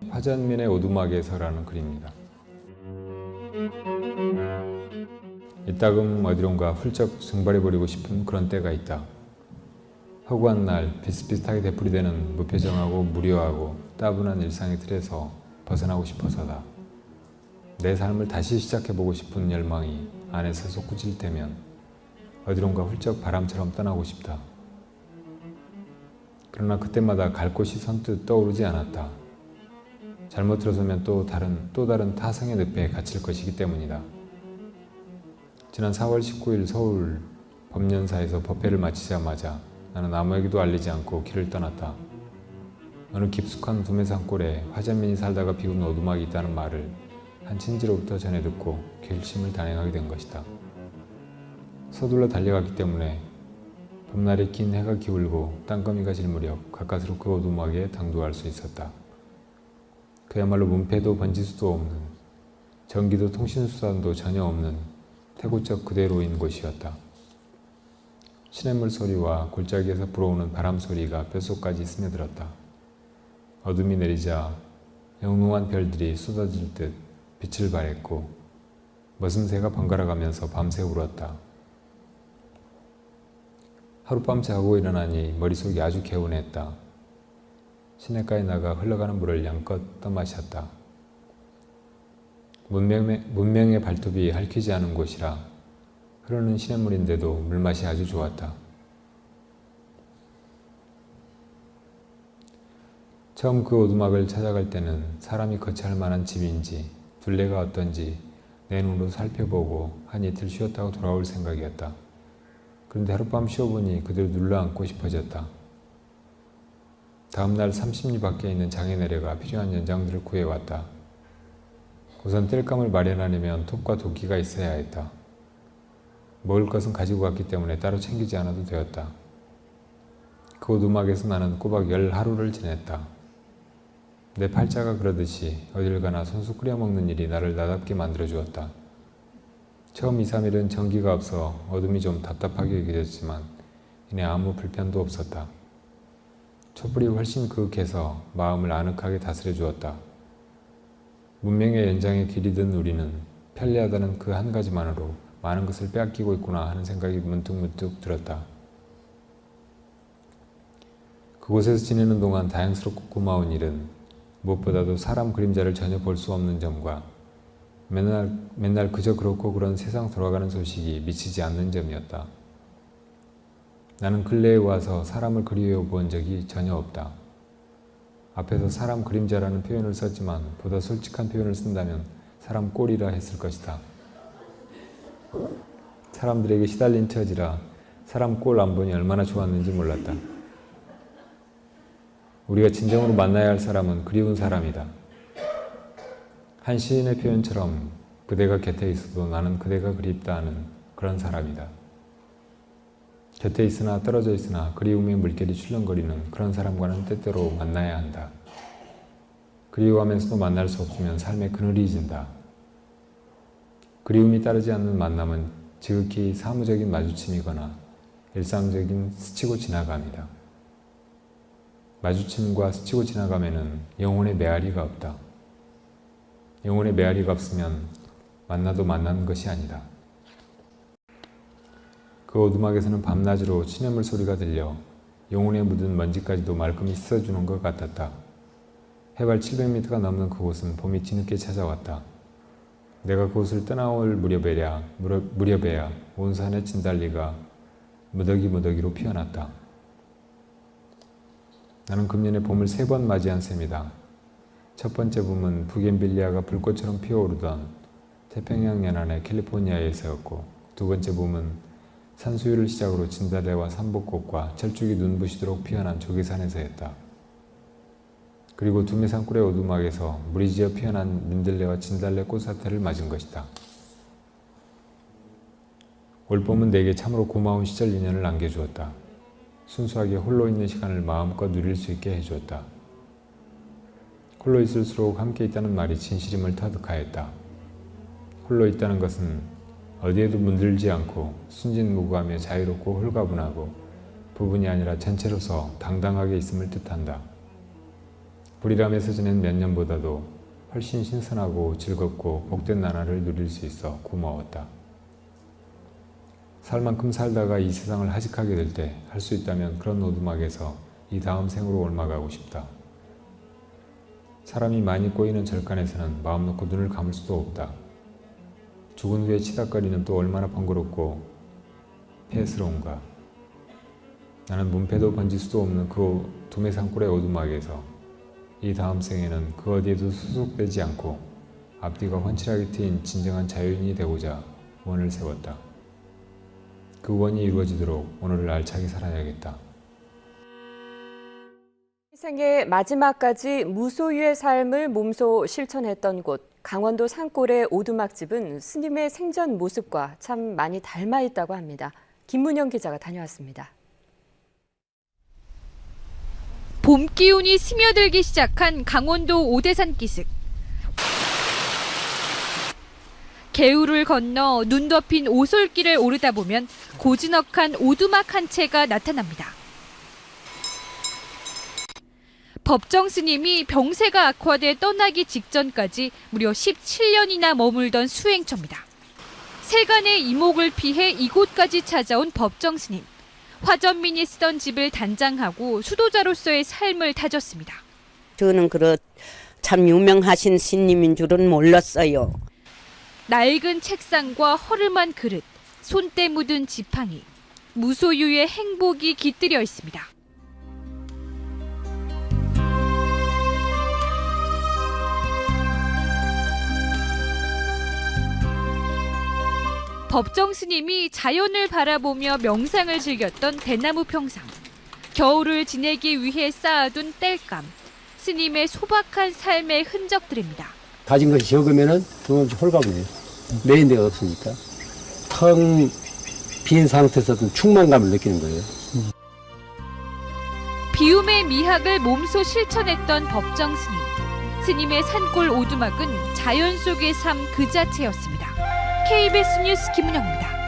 화전면의 오두막에서라는 글입니다. 이따금 어디론가 훌쩍 증발해버리고 싶은 그런 때가 있다. 허구한 날 비슷비슷하게 되풀이되는 무표정하고 무료하고 따분한 일상의 틀에서 벗어나고 싶어서다. 내 삶을 다시 시작해보고 싶은 열망이 안에서 솟구칠 때면 어디론가 훌쩍 바람처럼 떠나고 싶다. 그러나 그때마다 갈 곳이 선뜻 떠오르지 않았다. 잘못 들어서면 또 다른 타성의 늪에 갇힐 것이기 때문이다. 지난 4월 19일 서울 법연사에서 법회를 마치자마자 나는 아무에게도 알리지 않고 길을 떠났다. 어느 깊숙한 두메산골에 화전민이 살다가 비운 오두막이 있다는 말을 한 친지로부터 전해 듣고 결심을 단행하게 된 것이다. 서둘러 달려갔기 때문에 봄날에 긴 해가 기울고 땅거미가 질 무렵 가까스로 그 오두막에 당도할 수 있었다. 그야말로 문패도 번지수도 없는, 전기도 통신수단도 전혀 없는 태고적 그대로인 곳이었다. 시냇물 소리와 골짜기에서 불어오는 바람 소리가 뼛속까지 스며들었다. 어둠이 내리자 영롱한 별들이 쏟아질 듯 빛을 발했고 머슴새가 번갈아가면서 밤새 울었다. 하룻밤 자고 일어나니 머릿속이 아주 개운했다. 시냇가에 나가 흘러가는 물을 양껏 떠마셨다. 문명의 발톱이 핥히지 않은 곳이라 흐르는 시냇물인데도 물맛이 아주 좋았다. 처음 그 오두막을 찾아갈 때는 사람이 거처할 만한 집인지 둘레가 어떤지 내 눈으로 살펴보고 한 이틀 쉬었다고 돌아올 생각이었다. 그런데 하룻밤 쉬어보니 그대로 눌러앉고 싶어졌다. 다음날 30리 밖에 있는 장에 내려가 필요한 연장들을 구해왔다. 우선 땔감을 마련하려면 톱과 도끼가 있어야 했다. 먹을 것은 가지고 갔기 때문에 따로 챙기지 않아도 되었다. 그 오두막에서 나는 꼬박 10하루를 지냈다. 내 팔자가 그러듯이 어딜 가나 손수 끓여 먹는 일이 나를 나답게 만들어 주었다. 처음 2, 3일은 전기가 없어 어둠이 좀 답답하게 여겨졌지만 이내 아무 불편도 없었다. 촛불이 훨씬 그윽해서 마음을 아늑하게 다스려 주었다. 문명의 연장에 길이 든 우리는 편리하다는 그 한 가지만으로 많은 것을 빼앗기고 있구나 하는 생각이 문득 들었다. 그곳에서 지내는 동안 다양스럽고 고마운 일은 무엇보다도 사람 그림자를 전혀 볼 수 없는 점과 맨날 그저 그렇고 그런 세상 돌아가는 소식이 미치지 않는 점이었다. 나는 근래에 와서 사람을 그리워 본 적이 전혀 없다. 앞에서 사람 그림자라는 표현을 썼지만 보다 솔직한 표현을 쓴다면 사람 꼴이라 했을 것이다. 사람들에게 시달린 처지라 사람 꼴 안 보니 얼마나 좋았는지 몰랐다. 우리가 진정으로 만나야 할 사람은 그리운 사람이다. 한 시인의 표현처럼 그대가 곁에 있어도 나는 그대가 그립다 하는 그런 사람이다. 곁에 있으나 떨어져 있으나 그리움의 물결이 출렁거리는 그런 사람과는 때때로 만나야 한다. 그리워하면서도 만날 수 없으면 삶의 그늘이 진다. 그리움이 따르지 않는 만남은 지극히 사무적인 마주침이거나 일상적인 스치고 지나감이다. 마주침과 스치고 지나감에는 영혼의 메아리가 없다. 영혼의 메아리가 없으면 만나도 만나는 것이 아니다. 그 오두막에서는 밤낮으로 시냇물 소리가 들려 영혼에 묻은 먼지까지도 말끔히 씻어주는 것 같았다. 해발 700m가 넘는 그곳은 봄이 뒤늦게 찾아왔다. 내가 그곳을 떠나올 무렵에야 온 산의 진달리가 무더기로 피어났다. 나는 금년에 봄을 3번 맞이한 셈이다. 첫 번째 봄은 부겐빌리아가 불꽃처럼 피어오르던 태평양 연안의 캘리포니아에서였고, 두 번째 봄은 산수유를 시작으로 진달래와 삼복꽃과 철쭉이 눈부시도록 피어난 조계산에서였다. 그리고 두메산골의 오두막에서 무리지어 피어난 민들레와 진달래 꽃사태를 맞은 것이다. 올봄은 내게 참으로 고마운 시절 인연을 남겨주었다. 순수하게 홀로 있는 시간을 마음껏 누릴 수 있게 해주었다. 홀로 있을수록 함께 있다는 말이 진실임을 터득하였다. 홀로 있다는 것은 어디에도 물들지 않고 순진무구하며 자유롭고 홀가분하고 부분이 아니라 전체로서 당당하게 있음을 뜻한다. 불이람에서 지낸 몇 년보다도 훨씬 신선하고 즐겁고 복된 나날을 누릴 수 있어 고마웠다. 살 만큼 살다가 이 세상을 하직하게 될 때 할 수 있다면 그런 오두막에서 이 다음 생으로 옮아가고 싶다. 사람이 많이 꼬이는 절간에서는 마음 놓고 눈을 감을 수도 없다. 죽은 후에 치닥거리는 또 얼마나 번거롭고 폐스러운가. 나는 문패도 번질 수도 없는 그 두메산골의 오두막에서 이 다음 생에는 그 어디에도 소속되지 않고 앞뒤가 훤칠하게 트인 진정한 자유인이 되고자 원을 세웠다. 그 원이 이루어지도록 오늘을 알차게 살아야겠다. 생의 마지막까지 무소유의 삶을 몸소 실천했던 곳 강원도 산골의 오두막집은 스님의 생전 모습과 참 많이 닮아 있다고 합니다. 김문영 기자가 다녀왔습니다. 봄 기운이 스며들기 시작한 강원도 오대산 기슭. 개울을 건너 눈 덮인 오솔길을 오르다 보면 고즈넉한 오두막 한 채가 나타납니다. 법정 스님이 병세가 악화돼 떠나기 직전까지 무려 17년이나 머물던 수행처입니다. 세간의 이목을 피해 이곳까지 찾아온 법정 스님. 화전민이 쓰던 집을 단장하고 수도자로서의 삶을 다졌습니다. 저는 참 유명하신 스님인 줄은 몰랐어요. 낡은 책상과 허름한 그릇, 손때 묻은 지팡이, 무소유의 행복이 깃들여 있습니다. 법정 스님이 자연을 바라보며 명상을 즐겼던 대나무 평상, 겨울을 지내기 위해 쌓아둔 땔감, 스님의 소박한 삶의 흔적들입니다. 가진 것이 적으면은 그것이 홀가분해요. 매인 데가 없으니까 텅 빈 상태에서도 충만감을 느끼는 거예요. 비움의 미학을 몸소 실천했던 법정 스님. 스님의 산골 오두막은 자연 속의 삶 그 자체였습니다. KBS 뉴스 김은영입니다.